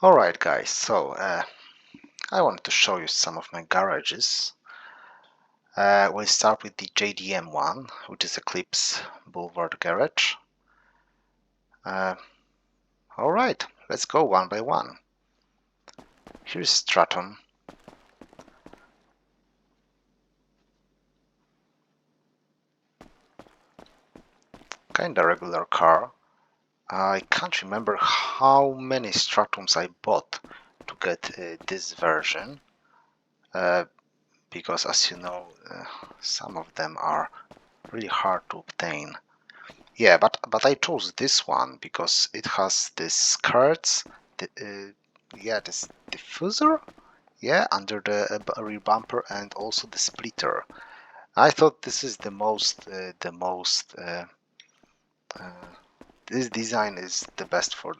Alright guys, so I wanted to show you some of my garages. We'll start with the JDM one, which is Eclipse Boulevard Garage. Alright, let's go one by one. Here's Stratum. Kinda regular car. I can't remember how many Stratums I bought to get this version. Because as you know, some of them are really hard to obtain. Yeah, but I chose this one because it has this skirts, yeah, this diffuser, yeah, under the rear bumper, and also the splitter. I thought this is this design is the best for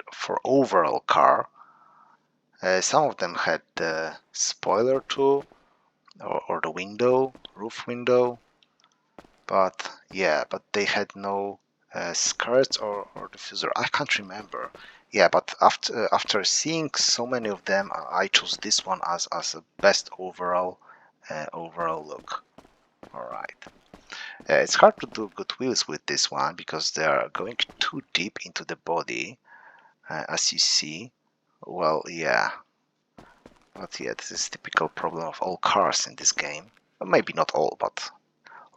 overall car. Some of them had the spoiler too, or the window, roof window, but yeah, but they had no skirts or diffuser. I can't remember. Yeah, but after seeing so many of them, I chose this one as a best overall look. All right. It's hard to do good wheels with this one because they are going too deep into the body, as you see. Well, yeah, but yeah, this is typical problem of all cars in this game. Well, maybe not all, but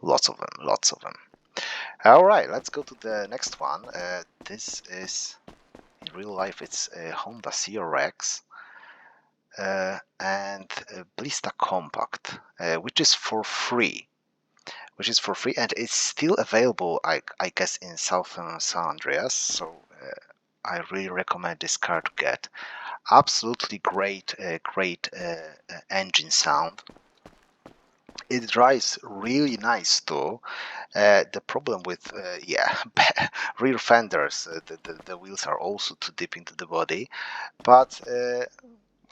lots of them, lots of them. All right, let's go to the next one. This is, in real life, it's a Honda CRX and a Blista Compact, which is for free. And it's still available, I guess, in Southern San Andreas. So I really recommend this car to get. Absolutely great, engine sound. It drives really nice too. The problem with yeah, rear fenders, the wheels are also too deep into the body, but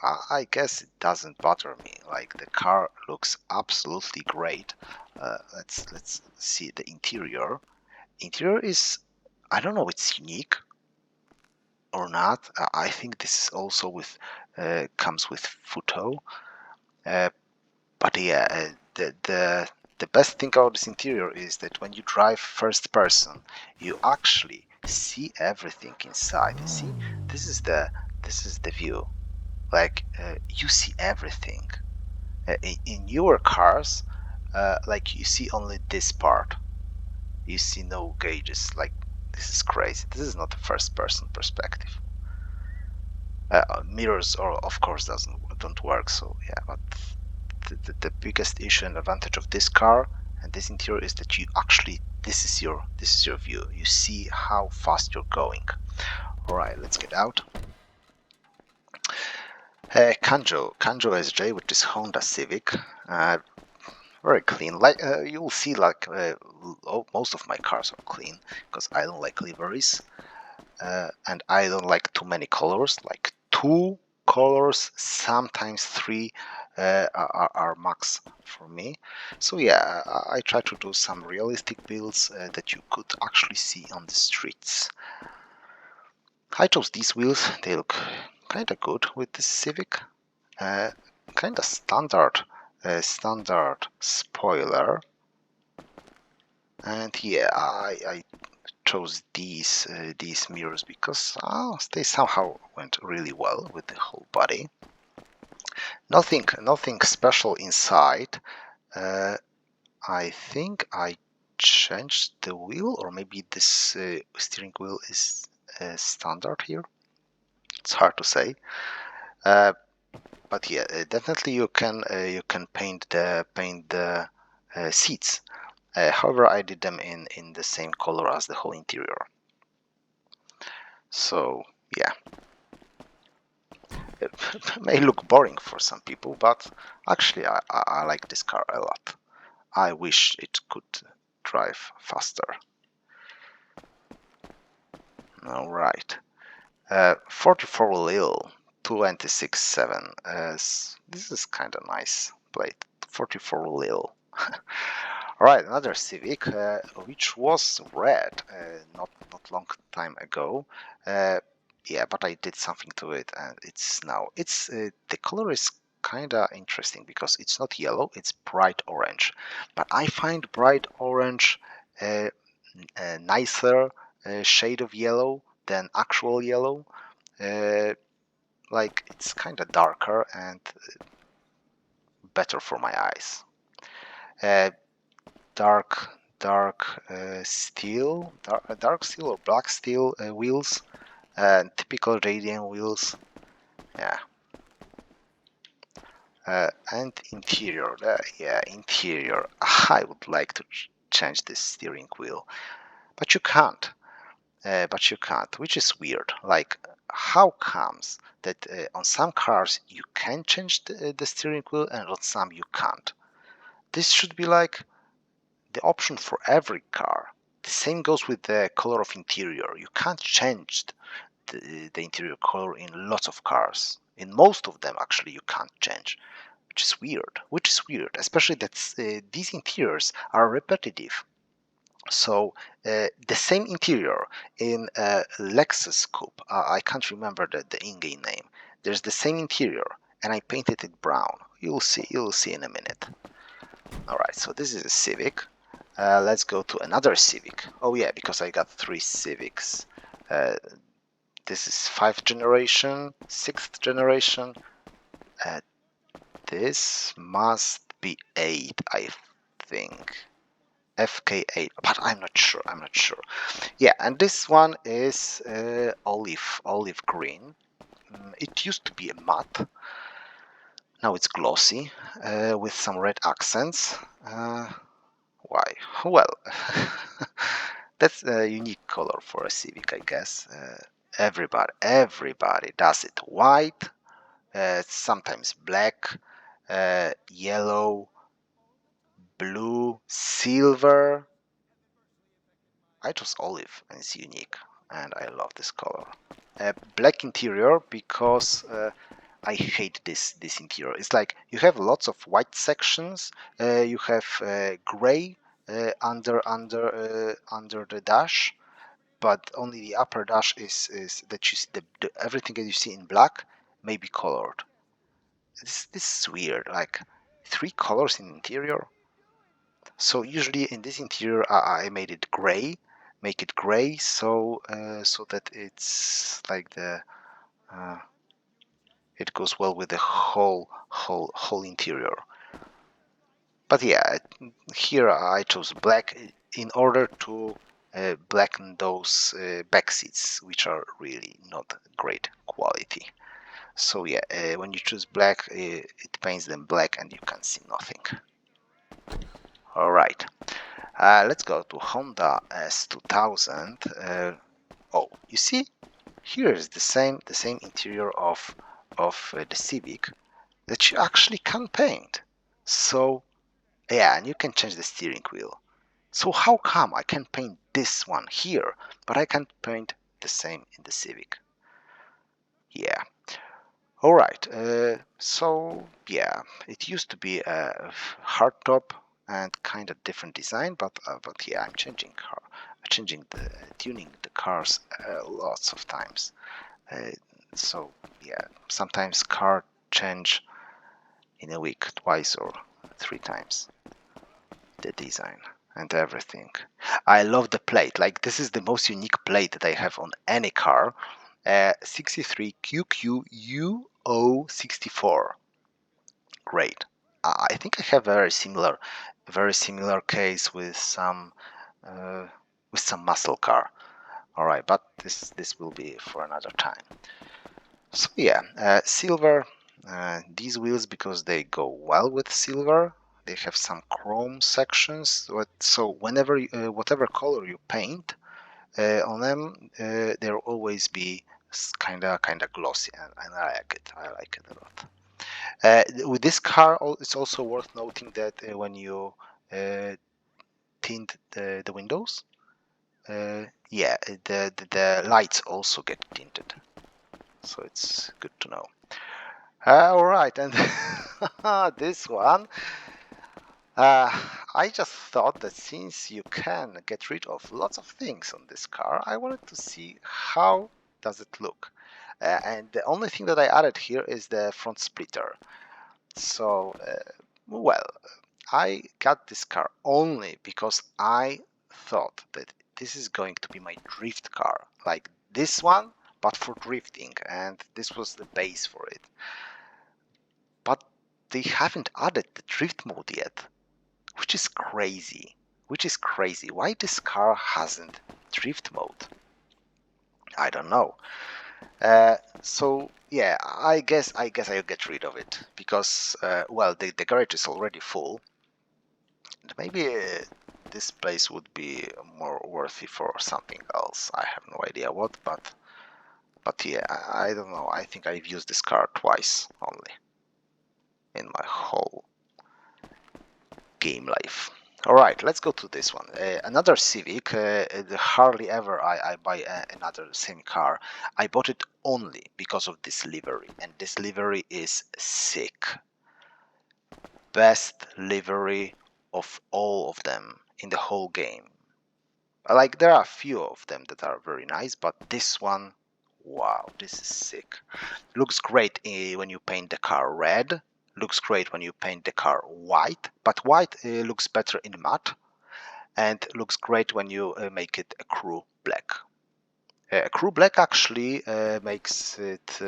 I guess it doesn't bother me. Like, the car looks absolutely great. Let's see the interior. Interior is, I don't know, it's unique or not. I think this is also with comes with Futo. But yeah, the best thing about this interior is that when you drive first person, you actually see everything inside. See, this is the view. Like, you see everything. In newer cars, like, you see only this part. You see no gauges. Like, this is crazy. This is not a first person perspective. Mirrors, or of course, don't work. So yeah, but the biggest issue and advantage of this car and this interior is that you actually, this is your view. You see how fast you're going. All right, let's get out. Kanjo SJ, which is Honda Civic. Very clean. Like, you'll see, like, most of my cars are clean because I don't like liveries, and I don't like too many colors. Like, 2 colors, sometimes 3 are max for me. So yeah, I try to do some realistic builds that you could actually see on the streets. I chose these wheels. They look kind of good with this Civic. Kind of standard spoiler. And yeah, I chose these mirrors because they somehow went really well with the whole body. Nothing special inside. I think I changed the wheel, or maybe this steering wheel is standard here. It's hard to say. But yeah, definitely you can paint the seats. However, I did them in the same color as the whole interior. So yeah, it may look boring for some people, but actually I like this car a lot. I wish it could drive faster. All right, 44 Lil 226.7. This is kind of nice plate. 44 Lil. All right, another Civic, which was red not long time ago. Yeah, but I did something to it, and it's now the color is kind of interesting because it's not yellow, it's bright orange. But I find bright orange uh, a nicer shade of yellow than actual yellow. uh, like it's kind of darker and better for my eyes. uh, dark steel, dark steel or black steel wheels, typical JDM wheels. Yeah. And interior, yeah, interior. I would like to change this steering wheel, but you can't. Which is weird. Like, how comes that on some cars you can change the steering wheel and on some you can't? This should be like the option for every car. The same goes with the color of interior. You can't change the interior color in lots of cars. In most of them, actually, you can't change, which is weird. Especially that these interiors are repetitive. So the same interior in a Lexus coupe, I can't remember the in-game name. There's the same interior, and I painted it brown. You'll see in a minute. All right, so this is a Civic. Let's go to another Civic. Oh yeah, because I got 3 Civics. Uh, this is 5th generation, 6th generation. Uh, this must be 8, I think. FK8, but I'm not sure. Yeah, and this one is olive green. It used to be a matte. Now it's glossy with some red accents. Why? Well, that's a unique color for a Civic, I guess. Everybody does it. White, sometimes black, yellow, blue, silver. I chose olive, and it's unique, and I love this color. Black interior because I hate this interior. It's like you have lots of white sections. You have gray under the dash, but only the upper dash is that you see everything that you see in black may be colored. This is weird. Like 3 colors in interior. So usually in this interior I made it gray, make it gray, so so that it's like uh, it goes well with the whole interior. But yeah, here I chose black in order to blacken those back seats, which are really not great quality. So yeah, when you choose black, it paints them black and you can see nothing. All right. Let's go to Honda S2000. Oh, you see, here is the same interior of the Civic that you actually can paint. So yeah, and you can change the steering wheel. So how come I can paint this one here, but I can't paint the same in the Civic? Yeah. All right. So yeah, it used to be a hardtop and kind of different design, but yeah, I'm tuning the cars lots of times. Uh, so yeah, sometimes car change in a week, twice or 3 times the design and everything. I love the plate. Like this is the most unique plate that I have on any car. 63QQUO64. Great. I think I have a very similar case uh, with some muscle car. All right, but this will be for another time. So yeah, silver. These wheels, because they go well with silver, they have some chrome sections. So whenever whatever color you paint on them, they'll always be kinda glossy, and I like it. I like it a lot. With this car, it's also worth noting that when you tint the windows, yeah, the lights also get tinted, so it's good to know. All right, and this one, I just thought that since you can get rid of lots of things on this car, I wanted to see how does it look. And the only thing that I added here is the front splitter. So, well, I got this car only because I thought that this is going to be my drift car, like this one, but for drifting, and this was the base for it. But they haven't added the drift mode yet, which is crazy. Which is crazy. Why this car hasn't drift mode? I don't know. So yeah, I guess I'll get rid of it because well, the garage is already full. Maybe this place would be more worthy for something else. I have no idea what, but yeah, I don't know. I think I've used this car twice only in my whole game life. All right, let's go to this one. Another Civic. Hardly ever I buy another same car. I bought it only because of this livery, and this livery is sick. Best livery of all of them in the whole game. Like, there are a few of them that are very nice, but this one, wow, this is sick. Looks great when you paint the car red. Looks great when you paint the car white, but white looks better in matte, and looks great when you make it a crew black. Crew black actually makes it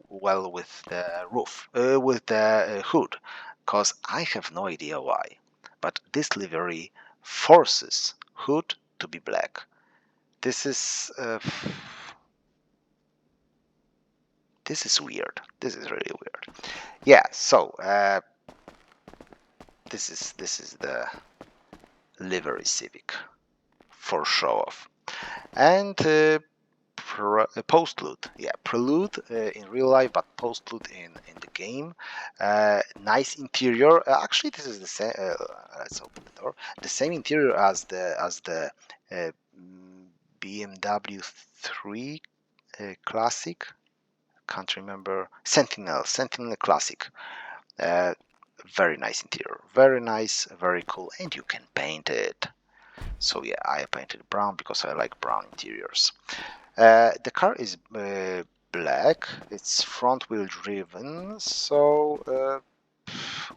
well with the roof, with the hood, because I have no idea why, but this livery forces hood to be black. This is weird. This is really weird. Yeah. So this is the livery Civic for show off, and postlude. Yeah, prelude in real life, but postlude in the game. Nice interior. Actually, this is the same. Let's open the door. The same interior as the uh, BMW 3 Classic. Can't remember. Sentinel Classic. Uh, very nice interior. Very nice. Very cool. And you can paint it. So yeah, I painted brown because I like brown interiors. The car is black. It's front wheel driven, so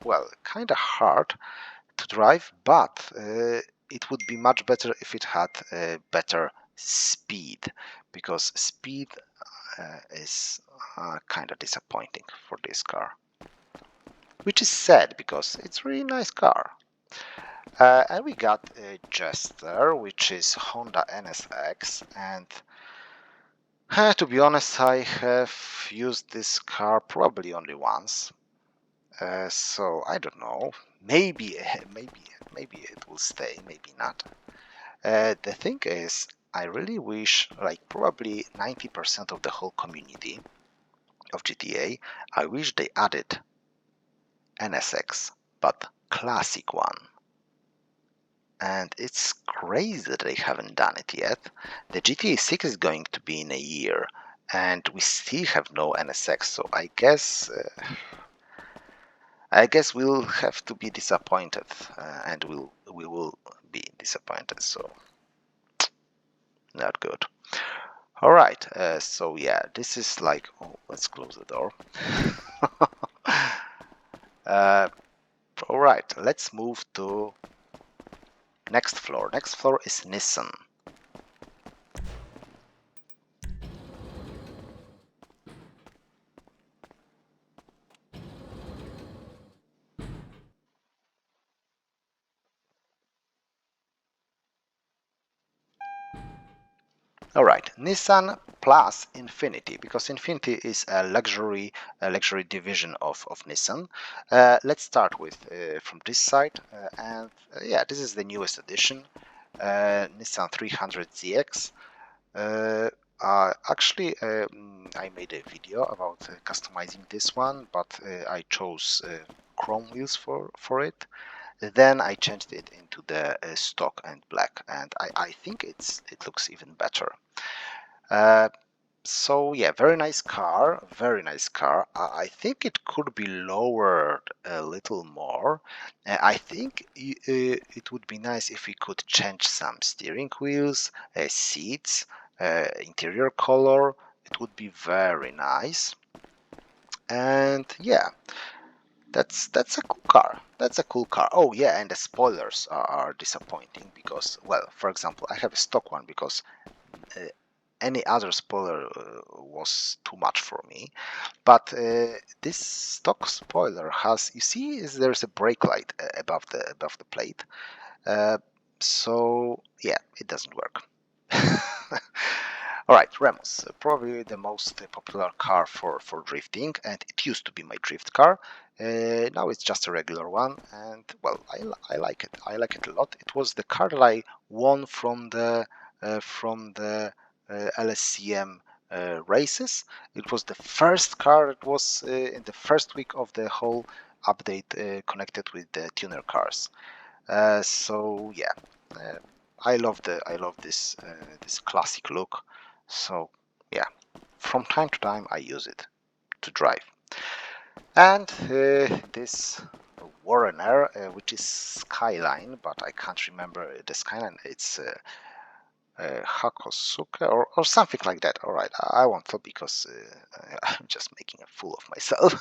well, kind of hard to drive, but it would be much better if it had better speed, because speed is kind of disappointing for this car, which is sad because it's a really nice car. And we got a Jester, which is Honda NSX, and to be honest, I have used this car probably only once, so I don't know. Maybe, maybe it will stay, maybe not. The thing is, I really wish, like probably 90% of the whole community of GTA, I wish they added NSX, but classic one. And it's crazy that they haven't done it yet. The GTA 6 is going to be in a year, and we still have no NSX, so I guess we'll have to be disappointed, and we will be disappointed, so not good. All right, so yeah, this is like, oh, let's close the door. All right, let's move to next floor. Next floor is Nissan. All right, Nissan plus Infiniti, because Infiniti is a luxury division of Nissan. Let's start with from this side, and yeah, this is the newest edition, Nissan 300ZX. Actually, I made a video about customizing this one, but I chose chrome wheels for it. Then I changed it into the stock and black, and I think it looks even better. Uh, so yeah, very nice car, very nice car. I think it could be lowered a little more. I think it would be nice if we could change some steering wheels, seats, interior color, it would be very nice. And yeah, that's a cool car. That's a cool car. Oh yeah, and the spoilers are disappointing because, well, for example, I have a stock one because uh, any other spoiler was too much for me. But this stock spoiler has, you see, there's a brake light above the plate. Uh, so yeah, it doesn't work. All right, Remus, probably the most popular car for drifting, and it used to be my drift car. Now it's just a regular one, and well, I like it. I like it a lot. It was the car that I won from the LSCM races. It was the first car that was in the first week of the whole update connected with the tuner cars. So yeah, uh, I love this classic look. So yeah, from time to time I use it to drive. And this Warren Air, which is Skyline, but I can't remember the Skyline. It's Hakosuke or something like that. All right, I won't tell because I'm just making a fool of myself.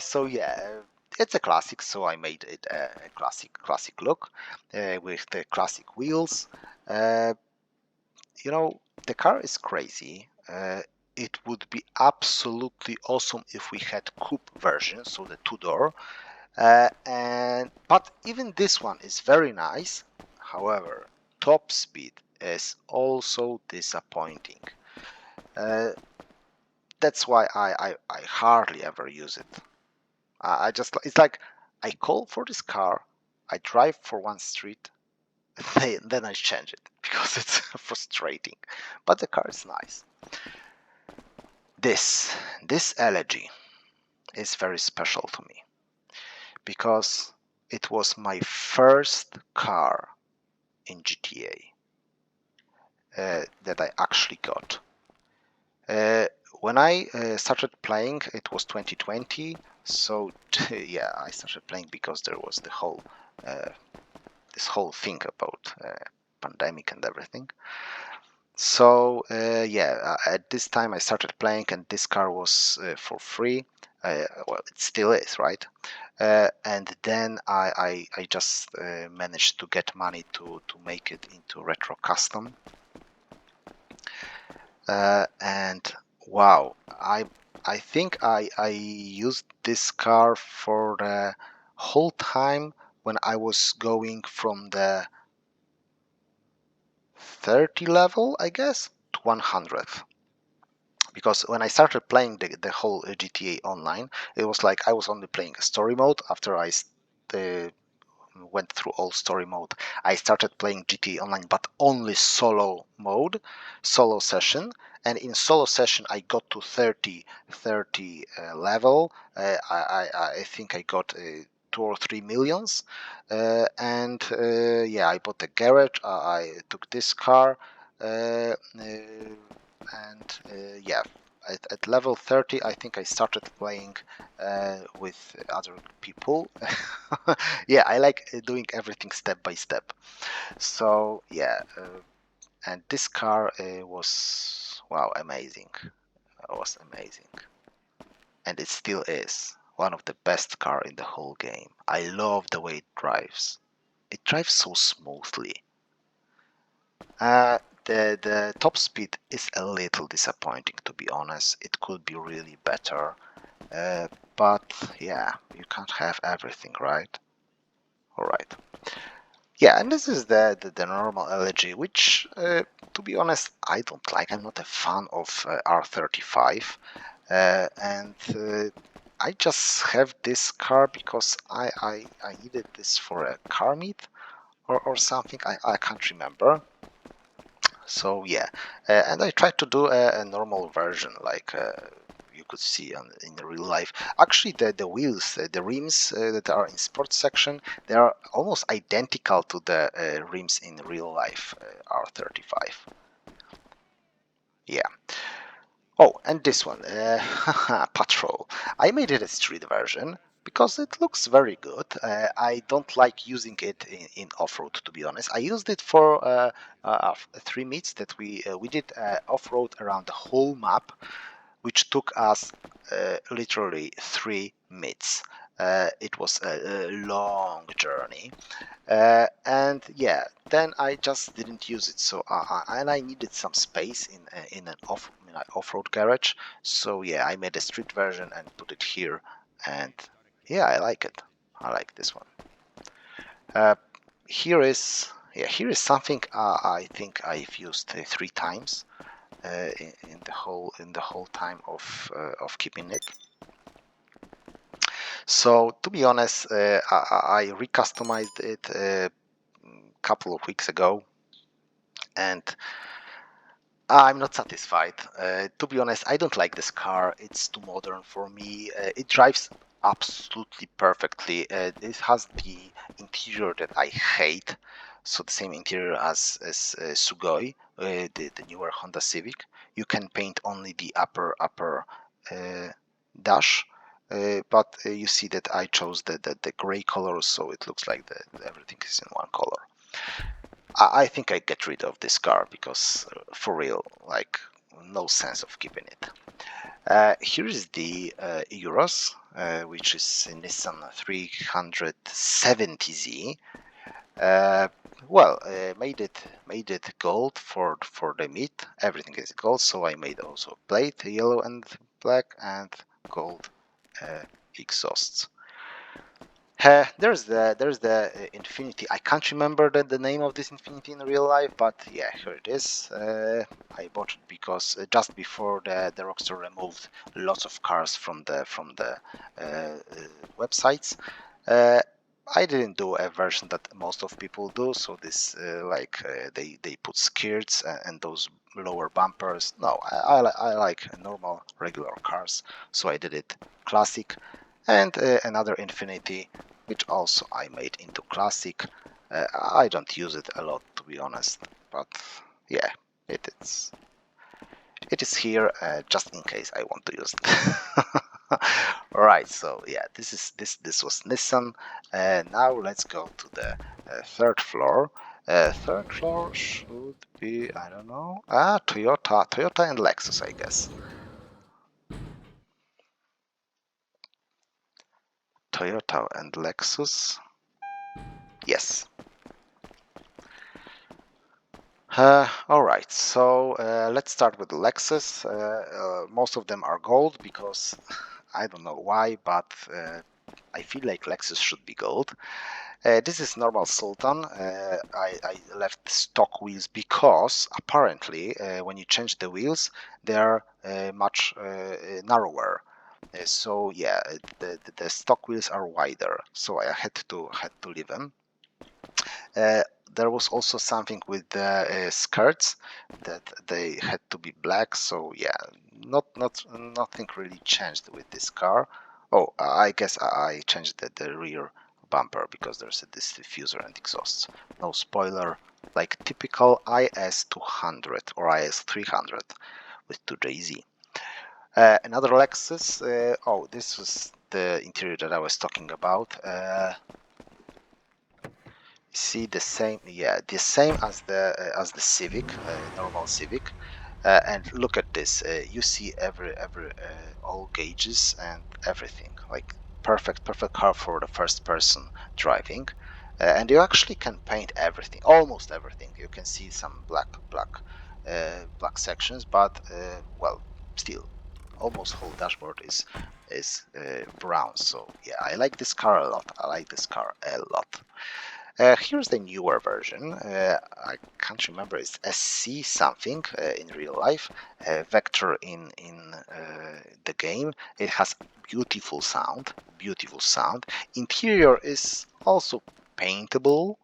So yeah, it's a classic. So I made it a classic look with the classic wheels. Uh, the car is crazy. It would be absolutely awesome if we had coupe version, so the two-door. And but even this one is very nice. However, top speed is also disappointing. Uh, that's why I hardly ever use it. I just, it's like I call for this car, I drive for one street, then I change it because it's frustrating. But the car is nice. This elegy is very special to me because it was my first car in GTA that I actually got. Uh, when I started playing, it was 2020. So yeah, I started playing because there was uh, this whole thing about pandemic and everything. So yeah, at this time I started playing, and this car was for free. Well, it still is, right? And then I just managed to get money to make it into retro custom. And wow, I think I used this car for the whole time when I was going from the 30 level, I guess, to 100th. Because when I started playing the whole GTA Online, it was like I was only playing story mode. After I uh, went through all story mode, I started playing GTA Online, but only solo mode, solo session. And in solo session, I got to 30 level. I think I got 2 or 3 millions. Yeah, I bought a garage. I took this car. Yeah, at level 30, I think I started playing with other people. Yeah, I like doing everything step by step. So yeah, and this car was, wow, amazing. It was amazing, and it still is one of the best car in the whole game. I love the way it drives. It drives so smoothly. The top speed is a little disappointing, to be honest. It could be really better. But yeah, you can't have everything, right? All right. Yeah, and this is the normal elegy, which, to be honest, I don't like. I'm not a fan of R35, and I just have this car because I needed this for a car meet or something. I can't remember. So yeah, and I tried to do a normal version, like you could see in the real life. Actually, the wheels, the rims that are in sports section, they are almost identical to the rims in real life R35. Yeah. Oh, and this one, Patrol. I made it a street version. because it looks very good. I don't like using it in off-road, to be honest. I used it for 3 meets that we did off-road around the whole map, which took us literally 3 meets. It was a long journey. And yeah, then I just didn't use it. So and I needed some space in an off-road garage. So yeah, I made a street version and put it here. And yeah, I like it. I like this one. Uh, here is something I think I've used 3 times in the whole time of keeping it. So to be honest, I recustomized it a couple of weeks ago, and I'm not satisfied. To be honest, I don't like this car. It's too modern for me. It drives absolutely perfectly. It has the interior that I hate. So the same interior as Sugoi, the newer Honda Civic. You can paint only the upper dash, but you see that I chose the gray color, so it looks like everything is in one color. I think I get rid of this car because for real, like no sense of keeping it. Here is the Euros, which is a Nissan 370Z. Made it gold for the meet. Everything is gold, so I made also plate yellow and black and gold exhausts. There's the Infiniti. I can't remember the name of this Infiniti in real life, but yeah, here it is. I bought it because just before the Rockstar removed lots of cars from the websites. I didn't do a version that most of people do, so this they put skirts and those lower bumpers. No, I like normal regular cars, so I did it classic. And another Infiniti, which also I made into classic. I don't use it a lot, to be honest, but yeah, it is here just in case I want to use it. Alright, so yeah, this was Nissan. Now let's go to the third floor. Third floor should be, I don't know, Toyota and Lexus, I guess. Toyota and Lexus. Yes. Alright, so let's start with the Lexus. Most of them are gold because I don't know why, but I feel like Lexus should be gold. This is normal Sultan. I left stock wheels because apparently when you change the wheels, they are much narrower. So yeah, the stock wheels are wider, so I had to leave them. There was also something with the skirts that they had to be black. So yeah, nothing really changed with this car. Oh, I guess I changed the rear bumper because there's this diffuser and exhausts. No spoiler, like typical IS 200 or IS 300 with 2JZ. Another Lexus. Oh, this was the interior that I was talking about. See the same, yeah, the same as the Civic, normal Civic. And look at this, you see every all gauges and everything, like perfect car for the first person driving. And you actually can paint everything, almost everything. You can see some black sections, but well, still almost whole dashboard is brown. So yeah, I like this car a lot. I like this car a lot. Here's the newer version. I can't remember. It's SC something in real life. Vector in the game. It has beautiful sound. Beautiful sound. Interior is also paintable,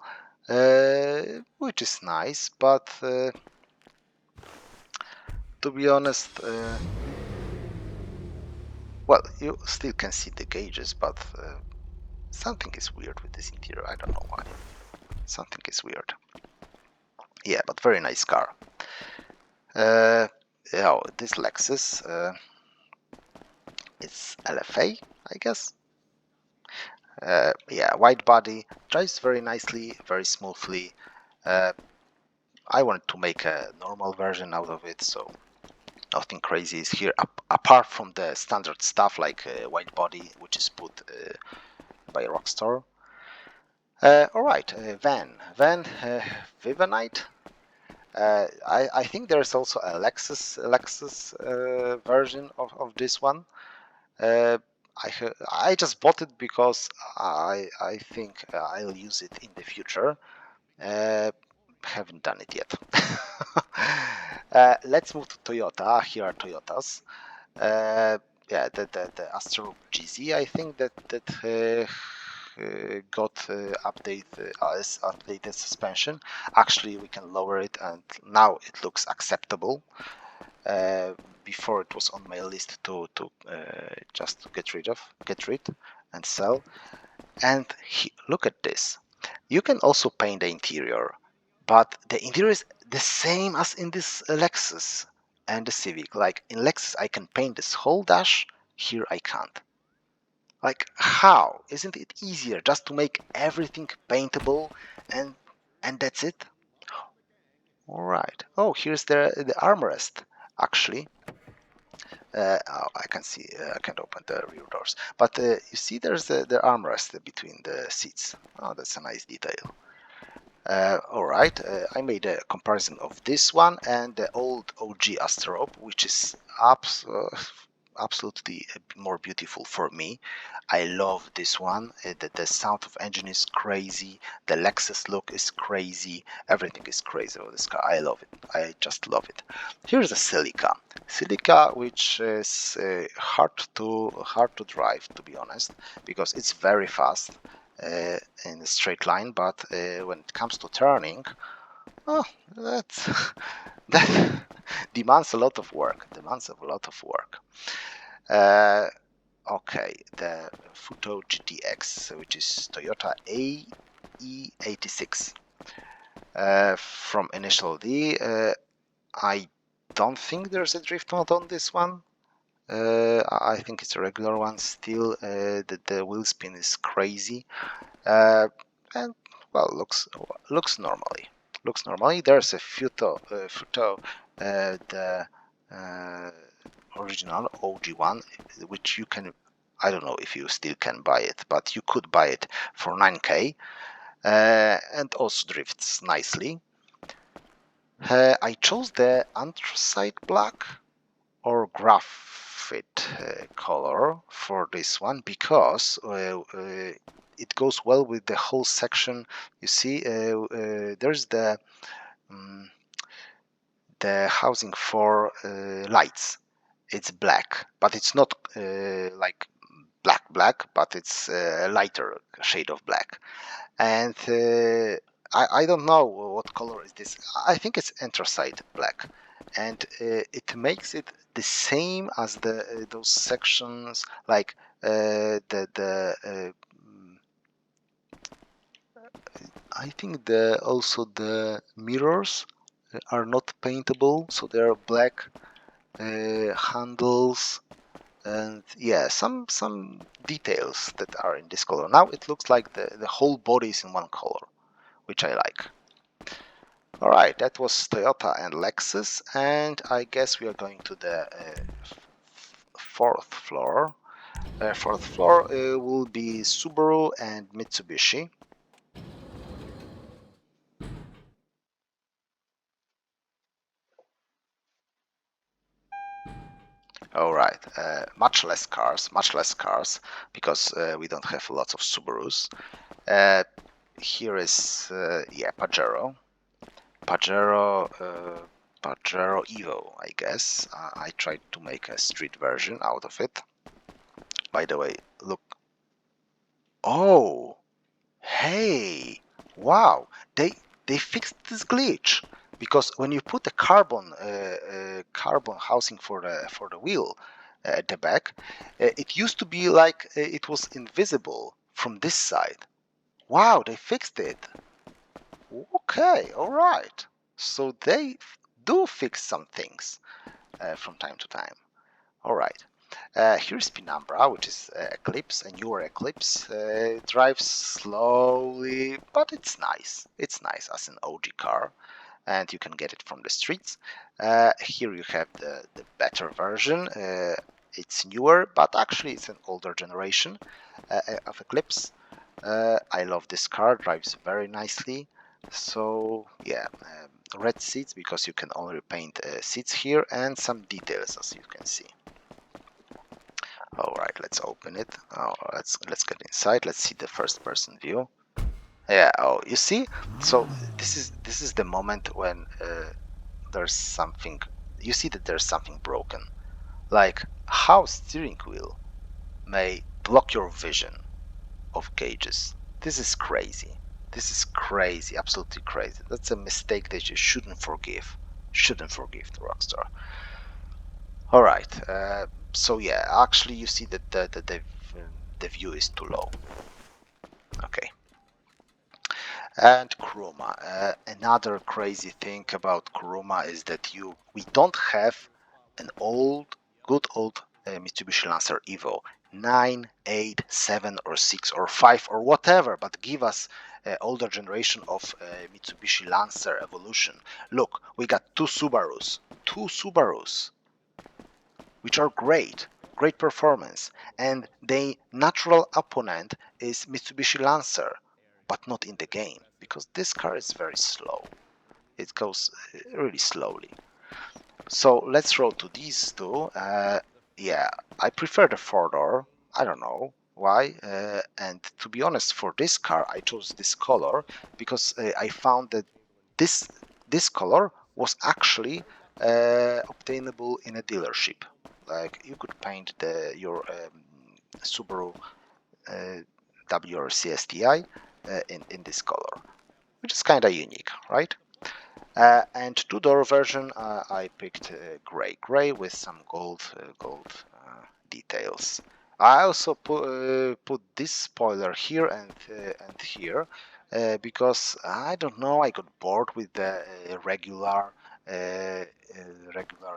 which is nice. But to be honest, well, you still can see the gauges, but something is weird with this interior. I don't know why. Something is weird. Yeah, but very nice car. Yeah, this Lexus, it's LFA, I guess. Yeah, wide body, drives very nicely, very smoothly. Uh, I wanted to make a normal version out of it, so nothing crazy is here apart from the standard stuff like wide body, which is put by Rockstar. Alright, van Vivanite. I think there's also a Lexus version of this one. Uh, I just bought it because I think I'll use it in the future. Uh, haven't done it yet. Let's move to Toyota. Here are Toyotas. Yeah, the Astro GZ. I think that got updated suspension. Actually, we can lower it, and now it looks acceptable. Uh, Before it was on my list to just to get rid and sell. And look at this. You can also paint the interior, but the interior is the same as in this Lexus and the Civic. Like in Lexus, I can paint this whole dash. Here I can't. Like how? Isn't it easier just to make everything paintable and that's it? All right. Oh, here's the armrest. Actually, I can see. I can't open the rear doors, but you see, there's the armrest between the seats. Oh, that's a nice detail. All right, I made a comparison of this one and the old OG Astrop, which is absolutely more beautiful for me. I love this one. The sound of engine is crazy. The Lexus look is crazy. Everything is crazy about this car. I love it. I just love it. Here's a Silica. Silica, which is hard to drive, to be honest, because it's very fast in a straight line, but when it comes to turning, oh, that's that demands a lot of work. Uh, okay, the Futo GTX, which is Toyota AE86 from Initial D. I don't think there's a drift mode on this one. I think it's a regular one still. The wheel spin is crazy. And well, looks normally. There's a Futo, the uh, original OG one, which you can. I don't know if you still can buy it, but you could buy it for 9K, and also drifts nicely. I chose the anthracite black or graphite color for this one because it goes well with the whole section. You see, there's um, the housing for lights. It's black, but it's not like black, but it's a lighter shade of black. And I don't know what color is this. I think it's anthracite black, and it makes it the same as the those sections, like I think the also the mirrors are not paintable, so they are black handles, and yeah, some details that are in this color. Now it looks like the whole body is in one color, which I like. All right, that was Toyota and Lexus, and I guess we are going to the fourth floor. Fourth floor will be Subaru and Mitsubishi. All right, much less cars, because we don't have lots of Subarus. Uh, Here is yeah, Pajero Evo, I guess. I tried to make a street version out of it. By the way, look. Oh, hey, wow! They fixed this glitch, because when you put the carbon housing for the wheel at the back, it used to be like it was invisible from this side. Wow, they fixed it. Okay, all right. So they do fix some things from time to time. All right. Here's Penumbra, which is Eclipse, a newer Eclipse. It drives slowly, but it's nice. It's nice as an OG car, and you can get it from the streets. Here you have the better version. It's newer, but actually it's an older generation of Eclipse. I love this car, drives very nicely. So yeah, red seats because you can only paint seats here, and some details as you can see. All right, let's open it. Oh, let's get inside. Let's see the first person view. Yeah. Oh, you see? So this is the moment when there's something. You see that there's something broken. Like how steering wheel may block your vision of gauges. This is crazy. This is crazy. Absolutely crazy. That's a mistake that you shouldn't forgive. Shouldn't forgive the Rockstar. All right. So yeah, actually, you see that the view is too low. Okay. And Kuruma. Another crazy thing about Kuruma is that we don't have an good old Mitsubishi Lancer Evo 9, 8, 7, or 6, or 5, or whatever, but give us older generation of Mitsubishi Lancer Evolution. Look, we got two Subarus, which are great performance, and the natural opponent is Mitsubishi Lancer, but not in the game, because this car is very slow. It goes really slowly. So let's roll to these two. Yeah, I prefer the four-door. I don't know why. And to be honest, for this car, I chose this color because I found that this this color was actually obtainable in a dealership. Like you could paint your Subaru WRC in this color, which is kind of unique, right? And two-door version, I picked gray with some gold details. I also put this spoiler here and here because I don't know. I got bored with the regular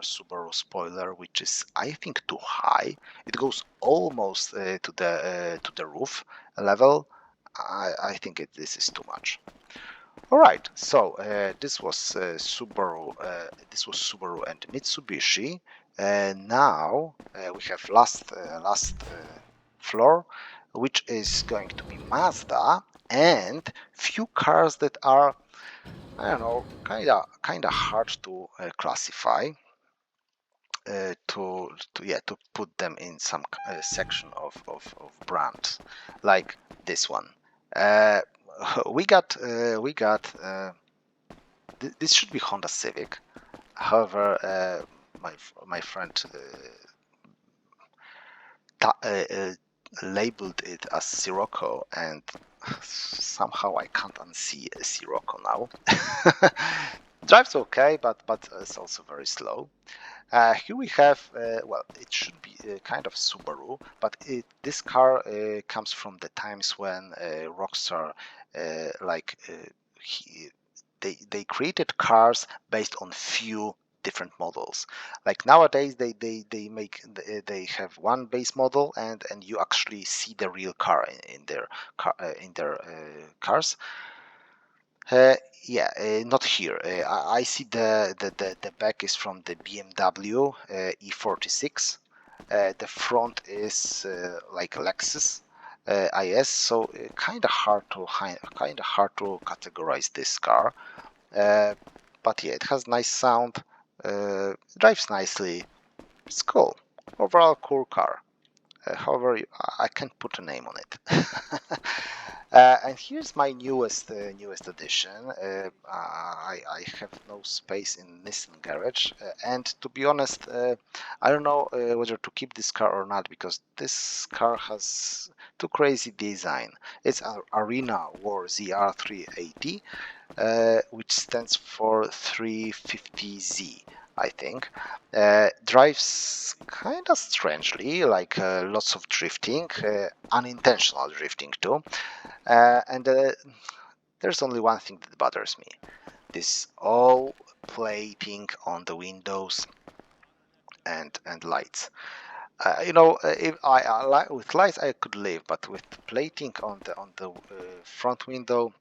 Subaru spoiler, which is I think too high. It goes almost to the roof level. I think this is too much. All right, so this was Subaru. This was Subaru and Mitsubishi. Now we have last floor, which is going to be Mazda, and few cars that are, I don't know, kind of hard to classify. To put them in some section of brands, like this one. Uh, we got this should be Honda Civic. However, my friend labeled it as Sirocco, and somehow I can't unsee a Sirocco now. Drives okay, but it's also very slow. Here we have, well, it should be kind of Subaru, but this car comes from the times when Rockstar, like, they created cars based on few different models. Like nowadays, they have one base model, and you actually see the real car in their cars. Uh, yeah, not here. I see the back is from the BMW E46. The front is like Lexus IS, so kind of hard to categorize this car. But yeah, it has nice sound, drives nicely. It's cool. Overall, cool car. However, I can't put a name on it. And here's my newest addition. I have no space in Nissan garage, and to be honest, I don't know whether to keep this car or not because this car has too crazy design. It's an Arena War ZR380, which stands for 350Z. I think drives kind of strangely, like lots of drifting, unintentional drifting too. And there's only one thing that bothers me: this all plating on the windows and lights. If with lights I could live, but with plating on the front window,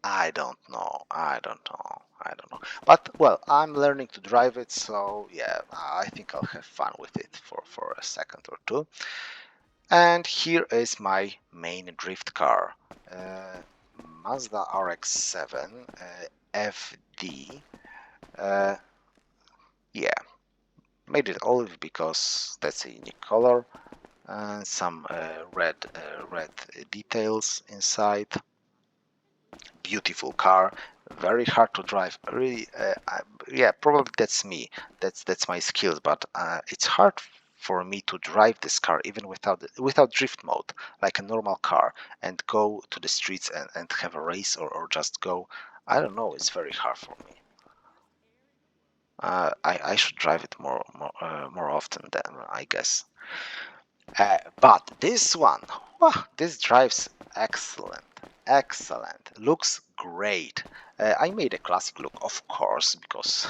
I don't know. I don't know. I don't know. But well, I'm learning to drive it, so yeah, I think I'll have fun with it for a second or two. And here is my main drift car, uh, Mazda RX-7 FD. Uh, yeah, made it olive because that's a unique color. And some red details inside. Beautiful car, very hard to drive. Really, yeah, probably that's me. That's my skills, but it's hard for me to drive this car even without drift mode, like a normal car, and go to the streets and have a race or just go. I don't know. It's very hard for me. I should drive it more often then, I guess. But this one, wow, this drives excellent, excellent. Looks great. I made a classic look, of course, because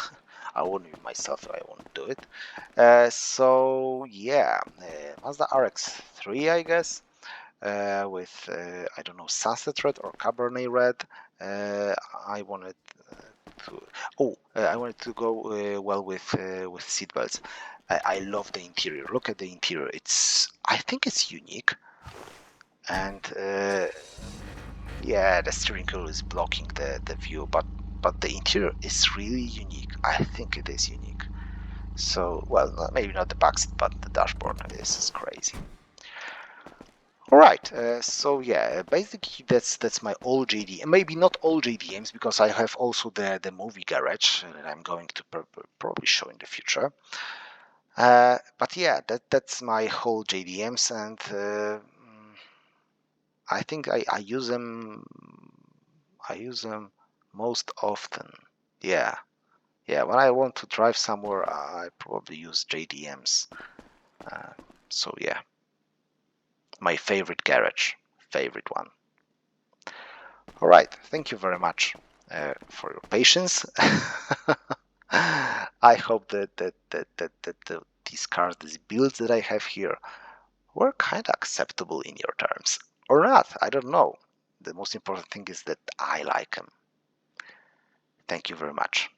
I wouldn't be myself if I won't do it. So yeah, Mazda RX-3, I guess, with I don't know, sunset red or Cabernet red. Uh, I wanted to. Oh, I wanted to go well with seatbelts. I love the interior. Look at the interior. I think it's unique, and yeah, the steering wheel is blocking the view, but the interior is really unique. I think it is unique. So, well, maybe not the back seat, but the dashboard is crazy. All right, so yeah, basically that's my all JDM. Maybe not all JDMs because I have also the movie garage that I'm going to probably show in the future. But yeah, that's my whole JDMs, and I think I use them. I use them most often. Yeah, yeah. When I want to drive somewhere, I probably use JDMs. Uh, so yeah, my favorite garage, favorite one. All right, thank you very much for your patience. I hope that these cars, these builds that I have here, were kind of acceptable in your terms. Or not, I don't know. The most important thing is that I like them. Thank you very much.